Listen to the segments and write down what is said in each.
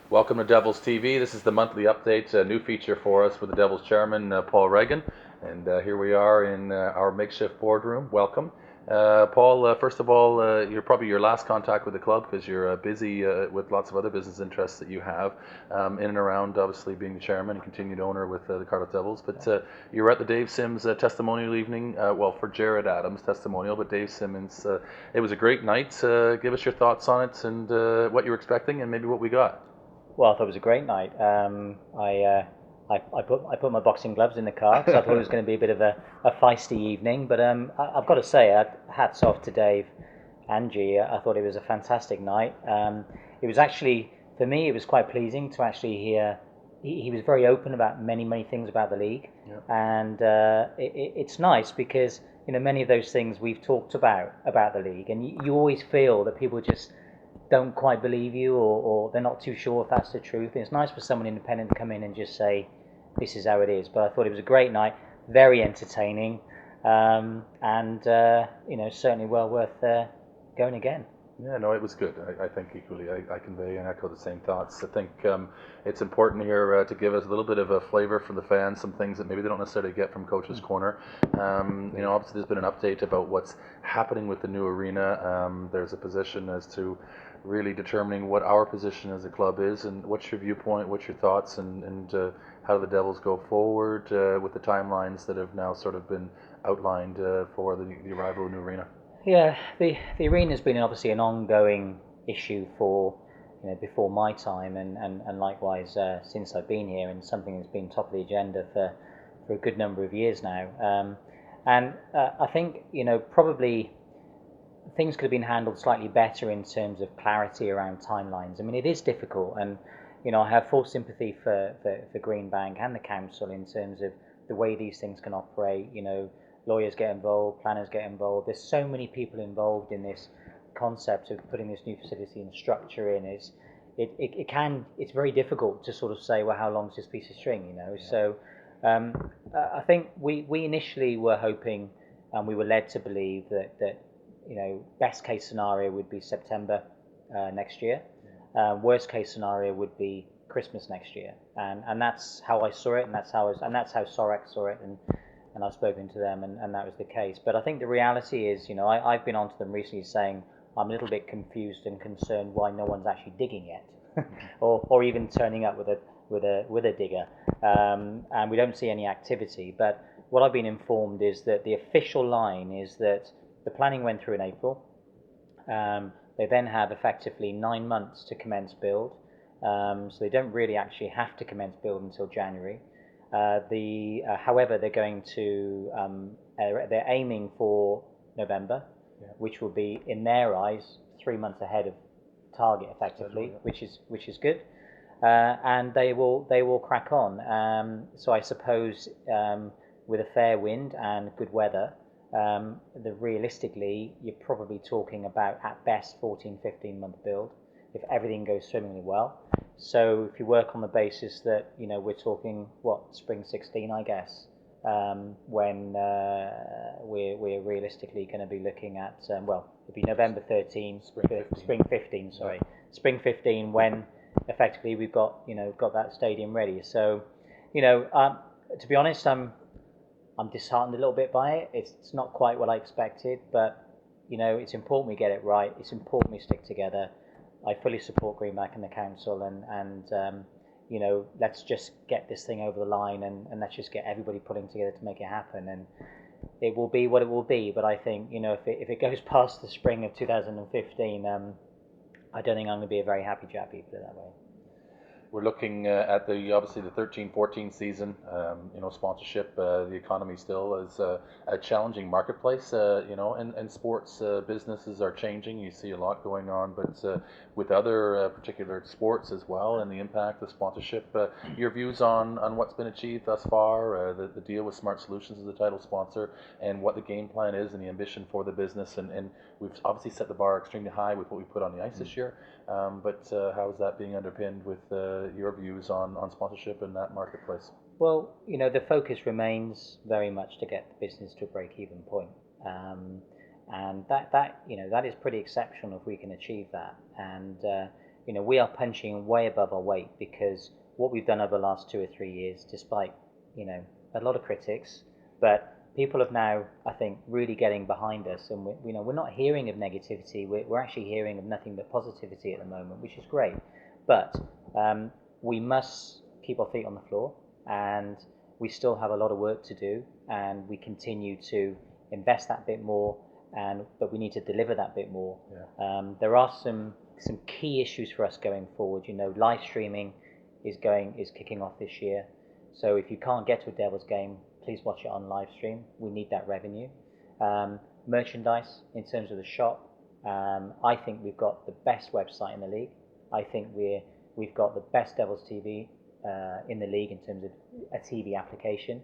Welcome to Devils TV. This is the monthly update, a new feature for us with the Devils chairman, Paul Ragan. And here we are in our makeshift boardroom. Welcome. Paul, first of all, you're probably your last contact with the club because you're busy with lots of other business interests that you have in and around, obviously, being the chairman and continued owner with the Cardiff Devils. But you were at the Dave Sims testimonial evening, well, for Jared Adams testimonial, but Dave Simmons, it was a great night. Give us your thoughts on it and what you were expecting and maybe what we got. Well, I thought it was a great night. I put my boxing gloves in the car because I thought it was going to be a bit of a feisty evening. But I've got to say, hats off to Dave and G. I thought it was a fantastic night. It was actually, for me, it was quite pleasing to actually hear. He was very open about many things about the league, Yep. and it's nice because many of those things we've talked about the league, and you always feel that people just don't quite believe you, or they're not too sure if that's the truth. And it's nice for someone independent to come in and just say, this is how it is. But I thought it was a great night, very entertaining, and certainly well worth going again. Yeah, no, it was good. I think equally, I convey and echo the same thoughts. I think it's important here to give us a little bit of a flavor for the fans, some things that maybe they don't necessarily get from Coach's Corner. Obviously there's been an update about what's happening with the new arena. There's a position as to really determining what our position as a club is, and what's your viewpoint, what's your thoughts, and how do the Devils go forward with the timelines that have now sort of been outlined for the arrival of the new arena. Yeah, the arena's been obviously an ongoing issue for before my time, and likewise since I've been here, and something that's been top of the agenda for a good number of years now. And I think probably things could have been handled slightly better in terms of clarity around timelines. I mean, it is difficult, and I have full sympathy for Greenbank and the council in terms of the way these things can operate. Lawyers get involved, planners get involved. There's so many people involved in this concept of putting this new facility and structure in. It's very difficult to sort of say, well, how long is this piece of string? Yeah. So I think we initially were hoping, and we were led to believe that best case scenario would be September next year. Worst case scenario would be Christmas next year, and that's how I saw it, and that's how Sorek saw it, and I've spoken to them, and that was the case. But I think the reality is, I've been on to them recently saying I'm a little bit confused and concerned why no one's actually digging yet, or even turning up with a digger, and we don't see any activity. But what I've been informed is that the official line is that the planning went through in April. They then have effectively 9 months to commence build, so they don't really actually have to commence build until January. However, they're going to they're aiming for November, Yeah. which will be in their eyes 3 months ahead of target, effectively, which is good, and they will crack on. So I suppose with a fair wind and good weather, realistically you're probably talking about at best 14-15 month build if everything goes swimmingly well. So if you work on the basis that we're talking spring 16, I guess, when we're realistically going to be looking at it'll be November 13, spring 15, sorry, spring 15, when effectively we've got that stadium ready. So to be honest, I'm disheartened a little bit by it. It's not quite what I expected, but it's important we get it right. It's important we stick together. I fully support Greenbank and the council, and let's just get this thing over the line, and let's just get everybody pulling together to make it happen. And it will be what it will be. But I think if it goes past the spring of 2015, I don't think I'm going to be a very happy chappy, put it that way. We're looking at obviously the 13-14 season. Sponsorship, the economy still is a challenging marketplace. And sports businesses are changing. You see a lot going on, but with other particular sports as well, and the impact of sponsorship. Your views on what's been achieved thus far, the deal with Smart Solutions as the title sponsor, and what the game plan is and the ambition for the business. And we've obviously set the bar extremely high with what we put on the ice this year. But how is that being underpinned with your views on sponsorship in that marketplace? Well, the focus remains very much to get the business to a break-even point, and that is pretty exceptional if we can achieve that. And we are punching way above our weight, because what we've done over the last 2 or 3 years, despite a lot of critics, but people have now, I think, really getting behind us, and we're not hearing of negativity. We're actually hearing of nothing but positivity at the moment, which is great. But we must keep our feet on the floor, and we still have a lot of work to do, and we continue to invest that bit more, but we need to deliver that bit more. Yeah. There are some key issues for us going forward. Live streaming is kicking off this year. So if you can't get to a Devils game, please watch it on live stream. We need that revenue. Merchandise in terms of the shop. I think we've got the best website in the league. I think we've got the best Devils TV in the league in terms of a TV application.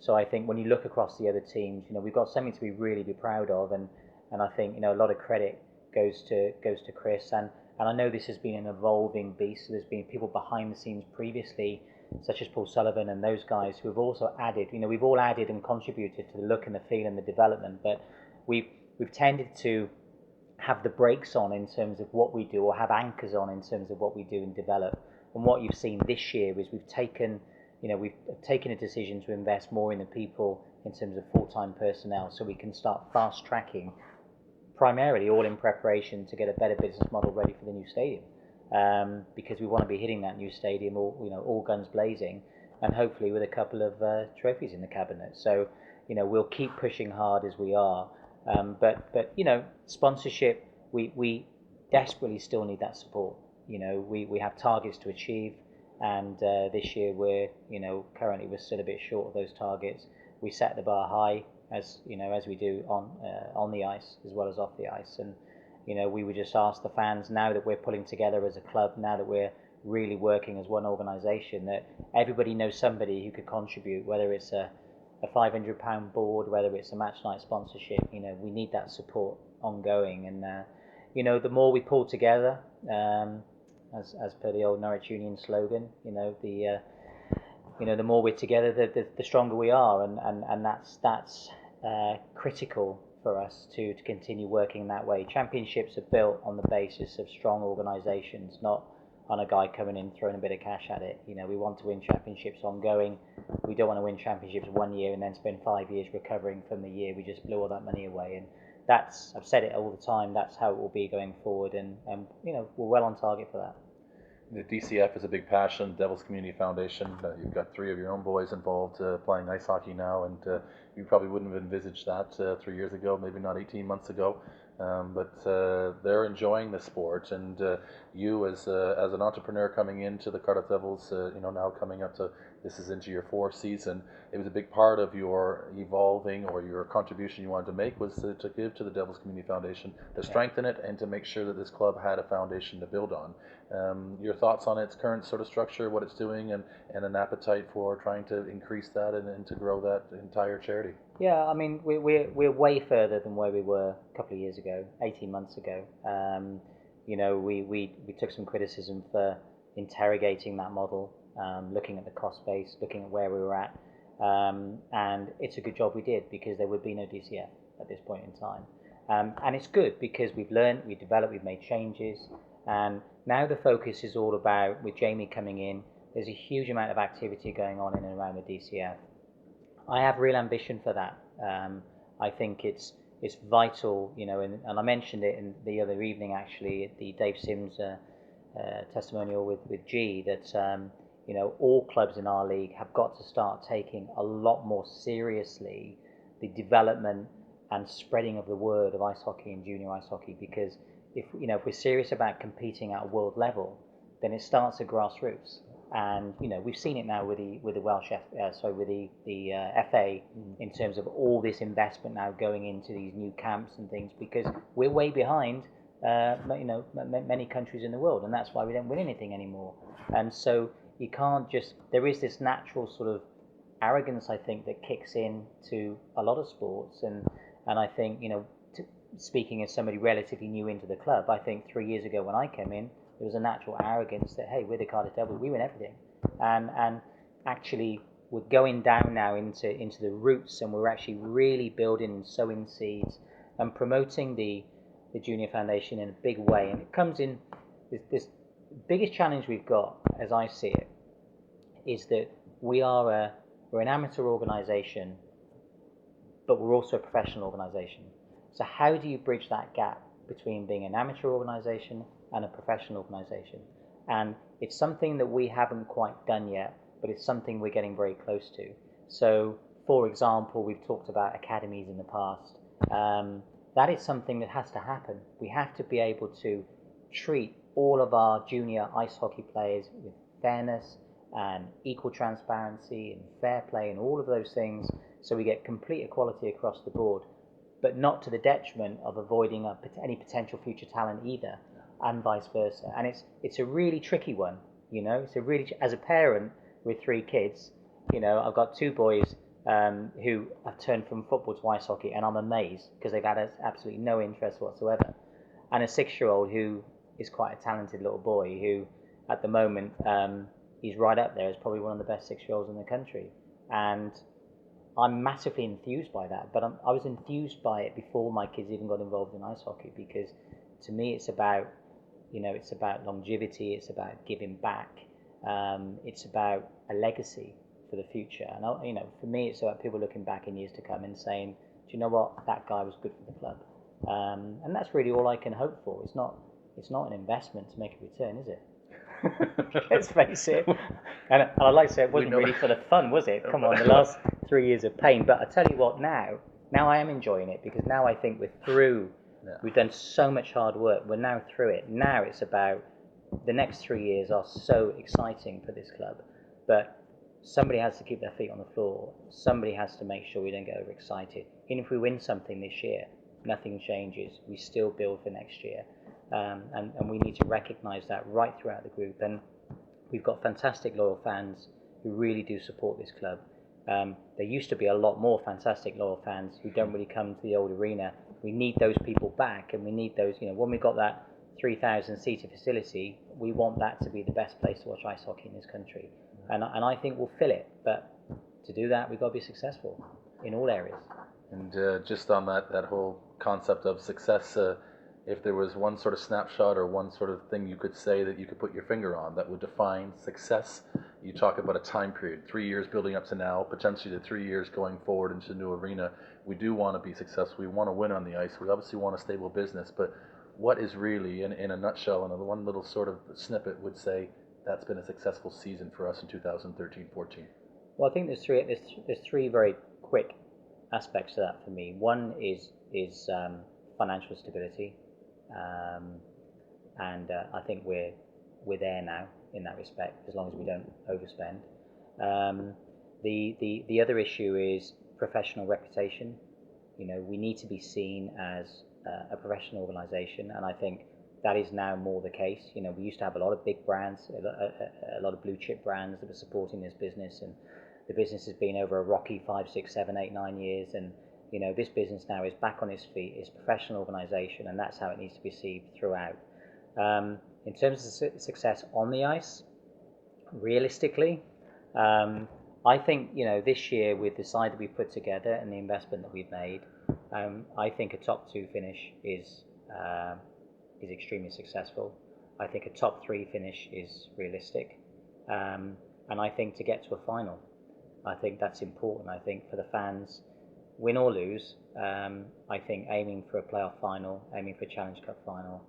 So I think when you look across the other teams, we've got something to really be proud of, and I think a lot of credit goes to Chris, and I know this has been an evolving beast. So there's been people behind the scenes previously, such as Paul Sullivan and those guys, who have also added. We've all added and contributed to the look and the feel and the development, but we've tended to have the brakes on in terms of what we do, or have anchors on in terms of what we do and develop. And what you've seen this year is we've taken a decision to invest more in the people in terms of full-time personnel, so we can start fast tracking, primarily all in preparation to get a better business model ready for the new stadium, because we want to be hitting that new stadium all guns blazing, and hopefully with a couple of trophies in the cabinet. So we'll keep pushing hard as we are, but sponsorship, we desperately still need that support. We have targets to achieve, and this year currently we're still a bit short of those targets. We set the bar high, as we do on the ice as well as off the ice, and we would just ask the fans, now that we're pulling together as a club, now that we're really working as one organisation, that everybody knows somebody who could contribute, whether it's a £500 board, whether it's a match night sponsorship. We need that support ongoing, and the more we pull together, as per the old Norwich Union slogan, the more we're together, the stronger we are, and that's critical for us to continue working that way. Championships are built on the basis of strong organisations, not on a guy coming in throwing a bit of cash at it. We want to win championships ongoing. We don't want to win championships 1 year and then spend 5 years recovering from the year we just blew all that money away. And I've said it all the time, that's how it will be going forward, and we're well on target for that. The DCF is a big passion, Devils Community Foundation. You've got 3 of your own boys involved playing ice hockey now, and you probably wouldn't have envisaged that 3 years ago, maybe not 18 months ago. But they're enjoying the sport, and you as an entrepreneur coming into the Cardiff Devils, now coming up to, this is into your 4th season, it was a big part of your evolving, or your contribution you wanted to make, was to give to the Devils Community Foundation, to strengthen it and to make sure that this club had a foundation to build on. Your thoughts on its current sort of structure, what it's doing, and an appetite for trying to increase that and to grow that entire charity? Yeah, I mean, we're way further than where we were a couple of years ago, 18 months ago. We took some criticism for interrogating that model, looking at the cost base, looking at where we were at, and it's a good job we did, because there would be no DCF at this point in time. And it's good because we've learned, we've developed, we've made changes, and now the focus is all about, with Jamie coming in, there's a huge amount of activity going on in and around the DCF. I have real ambition for that. I think it's vital, and I mentioned it in the other evening, actually, at the Dave Sims testimonial with G, that all clubs in our league have got to start taking a lot more seriously the development and spreading of the word of ice hockey and junior ice hockey, because if we're serious about competing at a world level, then it starts at grassroots. And we've seen it now with the Welsh, with the FA, in terms of all this investment now going into these new camps and things, because we're way behind many countries in the world, and that's why we don't win anything anymore. And so you can't just, there is this natural sort of arrogance, I think, that kicks in to a lot of sports, and I think speaking as somebody relatively new into the club, I think 3 years ago when I came in, there was a natural arrogance that, hey, we're the Cardiff Devils, we win everything, and actually we're going down now into the roots, and we're actually really building and sowing seeds and promoting the Junior Foundation in a big way. And it comes in this biggest challenge we've got, as I see it, is that we're an amateur organisation, but we're also a professional organisation. So how do you bridge that gap between being an amateur organisation and a professional organisation? And it's something that we haven't quite done yet, but it's something we're getting very close to. So, for example, we've talked about academies in the past. That is something that has to happen. We have to be able to treat all of our junior ice hockey players with fairness and equal transparency and fair play and all of those things, so we get complete equality across the board, but not to the detriment of avoiding any potential future talent either, and vice versa. And it's a really tricky one, you know. It's a really, as a parent with 3 kids, you know, I've got 2 boys who have turned from football to ice hockey, and I'm amazed because they've had absolutely no interest whatsoever. And a 6-year-old who is quite a talented little boy who, at the moment, he's right up there as probably one of the best 6-year-olds in the country. And I'm massively enthused by that, but I was enthused by it before my kids even got involved in ice hockey, because to me it's about, you know, it's about longevity, it's about giving back, it's about a legacy for the future. And you know, for me, it's about people looking back in years to come and saying, do you know what, that guy was good for the club. And that's really all I can hope for. It's not an investment to make a return, is it? Let's face it. And I'd like to say it wasn't really for the fun, was it? Come on, the last 3 years of pain. But I tell you what, now I am enjoying it, because now I think we're through. Yeah. We've done so much hard work. We're now through it. Now it's about, the next 3 years are so exciting for this club. But somebody has to keep their feet on the floor. Somebody has to make sure we don't get overexcited. Even if we win something this year, nothing changes. We still build for next year. And we need to recognise that right throughout the group. And we've got fantastic loyal fans who really do support this club. There used to be a lot more fantastic loyal fans who don't really come to the old arena. We need those people back, and we need those, you know, when we've got that 3,000 seater facility, we want that to be the best place to watch ice hockey in this country. And I think we'll fill it, but to do that, we've got to be successful in all areas. And just on that whole concept of success, if there was one sort of snapshot or one sort of thing you could say that you could put your finger on that would define success, you talk about a time period, 3 years building up to now, potentially the 3 years going forward into the new arena. We do want to be successful. We want to win on the ice. We obviously want a stable business, but what is really, in a nutshell, and one little sort of snippet would say, that's been a successful season for us in 2013-14? Well, I think there's three very quick aspects to that for me. One is financial stability. And I think we're there now in that respect, as long as we don't overspend. The other issue is professional reputation. You know, we need to be seen as a professional organisation, and I think that is now more the case. You know, we used to have a lot of big brands, a lot of blue chip brands that were supporting this business, and the business has been over a rocky 5, 6, 7, 8, 9 years, and you know, this business now is back on its feet. It's a professional organisation, and that's how it needs to be seen throughout. In terms of success on the ice, realistically, I think, you know, this year with the side that we've put together and the investment that we've made, I think a top 2 finish is extremely successful. I think a top 3 finish is realistic, and I think to get to a final, I think that's important. I think for the fans, win or lose, I think aiming for a playoff final, aiming for a Challenge Cup final,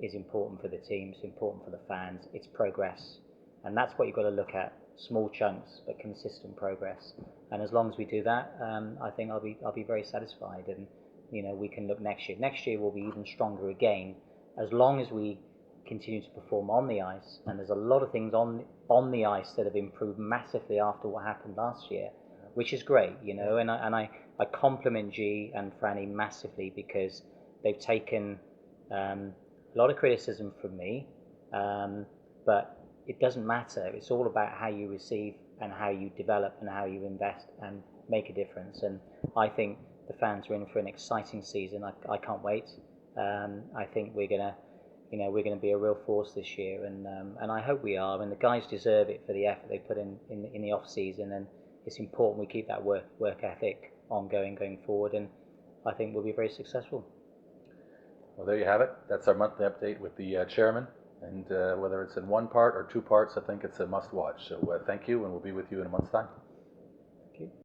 is important for the team, it's important for the fans, it's progress, and that's what you've got to look at, small chunks but consistent progress. And as long as we do that, I think I'll be very satisfied, and you know, we can look next year. Next year will be even stronger again, as long as we continue to perform on the ice, and there's a lot of things on the ice that have improved massively after what happened last year, which is great, you know, and I compliment G and Franny massively, because they've taken a lot of criticism from me, but it doesn't matter. It's all about how you receive and how you develop and how you invest and make a difference. And I think the fans are in for an exciting season. I can't wait. I think we're gonna be a real force this year, and I hope we are. And the guys deserve it for the effort they put in the off season, and it's important we keep that work ethic ongoing going forward, and I think we'll be very successful. Well, there you have it. That's our monthly update with the chairman. And whether it's in one part or two parts, I think it's a must watch. So thank you, and we'll be with you in a month's time. Thank you.